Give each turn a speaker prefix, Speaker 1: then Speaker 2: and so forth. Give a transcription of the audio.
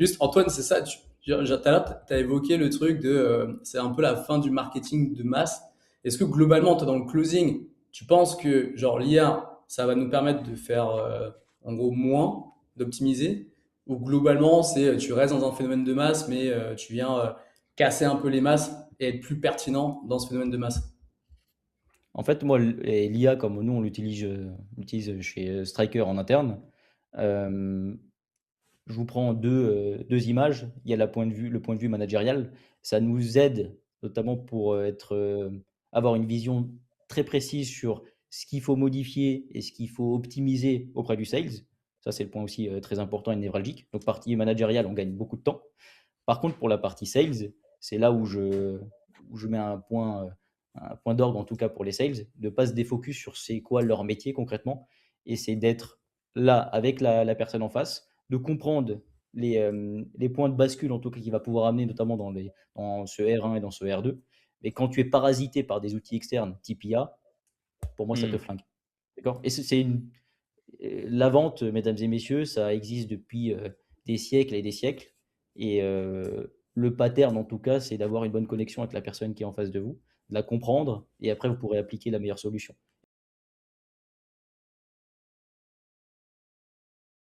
Speaker 1: Juste, Antoine, c'est ça, tout à l'heure, tu as évoqué le truc de, c'est un peu la fin du marketing de masse. Est-ce que globalement, toi, dans le closing, tu penses que, genre, l'IA, ça va nous permettre de faire, en gros, moins, d'optimiser? Ou globalement, tu restes dans un phénomène de masse, mais tu viens casser un peu les masses et être plus pertinent dans ce phénomène de masse?
Speaker 2: En fait, moi, l'IA, comme nous, on l'utilise chez Striker en interne. euh, je vous prends deux images. Il y a le point de vue managérial. Ça nous aide notamment pour avoir une vision très précise sur ce qu'il faut modifier et ce qu'il faut optimiser auprès du sales. Ça, c'est le point aussi très important et névralgique. Donc, partie managériale, on gagne beaucoup de temps. Par contre, pour la partie sales, c'est là où je mets un point d'orgue, en tout cas pour les sales, de ne pas se défocus sur c'est quoi leur métier concrètement, et c'est d'être là avec la personne en face, de comprendre les points de bascule, en tout cas, qu'il va pouvoir amener, notamment dans ce R1 et dans ce R2. Mais quand tu es parasité par des outils externes type IA, pour moi, ça te
Speaker 1: Hmm.
Speaker 2: flingue. D'accord. Et la vente, mesdames et messieurs, ça existe depuis des siècles et des siècles. Et le pattern, en tout cas, c'est d'avoir une bonne connexion avec la personne qui est en face de vous, de la comprendre, et après, vous pourrez appliquer la meilleure solution.